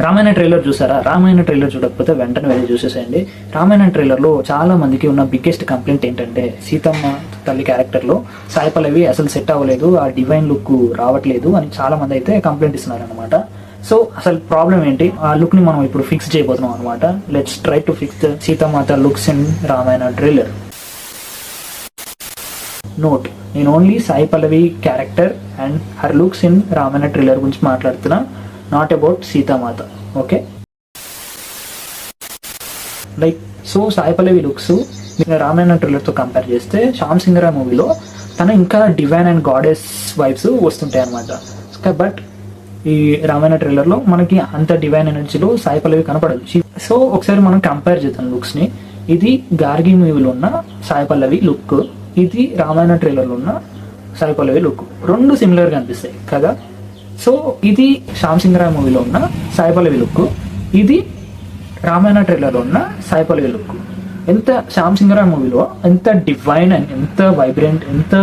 Ramayana trailer చూసారా? Ramayana trailer చూడకపోతే వెంటనే వెళ్ళి చూసేసేయండి. రామాయణ ట్రైలర్లో చాలా మందికి ఉన్న బిగ్గెస్ట్ కంప్లైంట్ ఏంటంటే సీతమ్మ తల్లి క్యారెక్టర్లో సాయి పల్లవి అసలు సెట్ అవ్వలేదు, ఆ డివైన్ లుక్ రావట్లేదు అని చాలా మంది అయితే కంప్లైంట్ ఇస్తున్నారు అనమాట. సో అసలు ప్రాబ్లం ఏంటి, ఆ లుక్ ని మనం ఇప్పుడు ఫిక్స్ చేయబోతున్నాం అనమాట. Let's try to fix the Sitamata looks in Ramayana trailer. Note, నేను only Sai Pallavi character and her looks in Ramayana trailer గురించి మాట్లాడుతున్నా, not about Sitamata. Okay, like so Sai Pallavi looks Ramayana ట్రైలర్తో కంపేర్ చేస్తే శ్యామ్ సింగ్ రాయ్ మూవీలో తన ఇంకా డివైన్ అండ్ గాడెస్ వైబ్స్ వస్తుంటాయి అనమాట. బట్ ఈ రామాయణ ట్రైలర్లో మనకి అంత డివైన్ ఎనర్జీలో సాయి పల్లవి కనపడదు. సో ఒకసారి మనం కంపేర్ చేద్దాం లుక్స్ని. ఇది గార్గి మూవీలో ఉన్న సాయి పల్లవి లుక్, ఇది రామాయణ ట్రైలర్లో ఉన్న సాయి పల్లవి లుక్, రెండు సిమిలర్గా అనిపిస్తాయి కదా. సో ఇది శ్యామ్ సింగ్ రాయ్ మూవీలో ఉన్న సాయి పల్లవి లుక్, ఇది రామాయణ ట్రైలర్లో ఉన్న సాయి పల్లవి లుక్. ఎంత శ్యామ్ సింగ్ రాయ్ మూవీలో ఎంత డివైన్ అండ్ ఎంత వైబ్రెంట్, ఎంత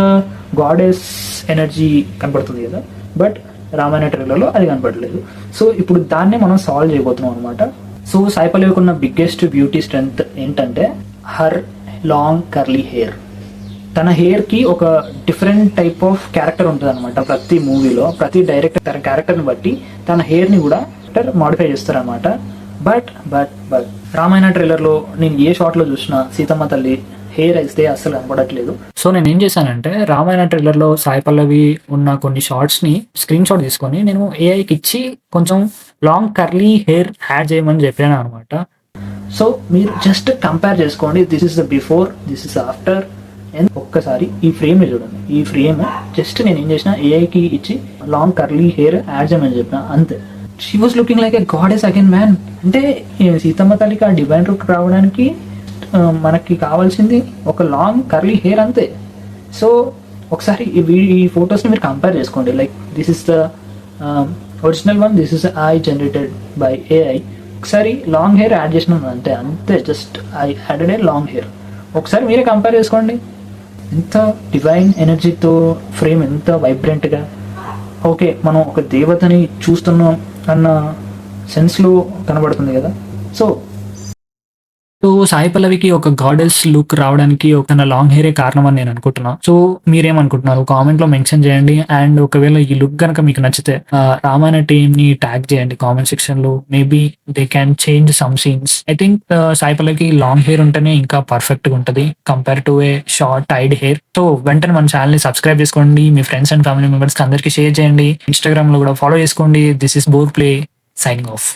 గాడెస్ ఎనర్జీ కనపడుతుంది కదా, బట్ రామాయణ ట్రైలర్లో అది కనపడలేదు. సో ఇప్పుడు దాన్నే మనం సాల్వ్ చేయబోతున్నాం అనమాట. సో సాయి పల్లవికి ఉన్న బిగ్గెస్ట్ బ్యూటీ స్ట్రెంగ్త్ ఏంటంటే హర్ లాంగ్ కర్లీ హెయిర్. తన హెయిర్ కి ఒక డిఫరెంట్ టైప్ ఆఫ్ క్యారెక్టర్ ఉంటుంది అనమాట. ప్రతి మూవీలో ప్రతి డైరెక్టర్ తన క్యారెక్టర్ని బట్టి తన హెయిర్ ని కూడా మాడిఫై చేస్తారనమాట. బట్ బట్ బట్ రామాయణ ట్రైలర్లో నేను ఏ షాట్లో చూసినా సీతమ్మ తల్లి హెయిర్ అయితే అస్సలు కనపడట్లేదు. సో నేను ఏం చేశానంటే రామాయణ ట్రైలర్లో సాయి పల్లవి ఉన్న కొన్ని షార్ట్స్ని స్క్రీన్ షాట్ తీసుకొని నేను ఏఐకి ఇచ్చి కొంచెం లాంగ్ కర్లీ హెయిర్ యాడ్ చేయమని చెప్పాను అనమాట. సో మీరు జస్ట్ కంపేర్ చేసుకోండి, this is the before, this is after. ఒక్కసారి ఈ ఫ్రేమ్ని చూడండి. ఈ ఫ్రేమ్ జస్ట్ నేను ఏం చేసిన ఏఐకి ఇచ్చి లాంగ్ కర్లీ హెయిర్ యాడ్ చేయమని చెప్పిన, అంతే. She was looking like a goddess again man. అంటే సీతమ్మ తల్లికి ఆ డివైన్ లుక్ రావడానికి మనకి కావాల్సింది ఒక లాంగ్ కర్లీ హెయిర్, అంతే. సో ఒకసారి ఈ ఫొటోస్ని మీరు కంపేర్ చేసుకోండి. Like this is the original one, this is I generated by AI. ఒకసారి లాంగ్ హెయిర్ యాడ్ చేసినాను అంతే, అంతే. Just I added a long hair. ఒకసారి మీరే కంపేర్ చేసుకోండి. ఎంత డివైన్ ఎనర్జీతో ఫ్రేమ్, ఎంత వైబ్రెంట్గా. ఓకే, మనం ఒక దేవతని చూస్తున్నాం అన్న సెన్స్లో కనబడుతుంది కదా. సో సాయి పల్లవికి ఒక గాడెస్ లుక్ రావడానికి తన లాంగ్ హెయిరే కారణం అని నేను అనుకుంటున్నా. సో మీరేమనుకుంటున్నారు కామెంట్ లో మెన్షన్ చేయండి. అండ్ ఒకవేళ ఈ లుక్ కనుక మీకు నచ్చితే రామాయణ టీమ్ ని ట్యాగ్ చేయండి కామెంట్ సెక్షన్ లో. Maybe they can change some scenes. I think Sai పల్లవికి లాంగ్ హెయిర్ ఉంటేనే ఇంకా పర్ఫెక్ట్ గా ఉంటది compare to a short tied hair. So వెంటనే మన ఛానల్ ని సబ్స్క్రైబ్ చేసుకోండి, మీ ఫ్రెండ్స్ అండ్ ఫ్యామిలీ మెంబర్స్ కి అందరికి షేర్ చేయండి, ఇన్స్టాగ్రామ్ లో కూడా ఫాలో చేసుకోండి. This is bore play signing of.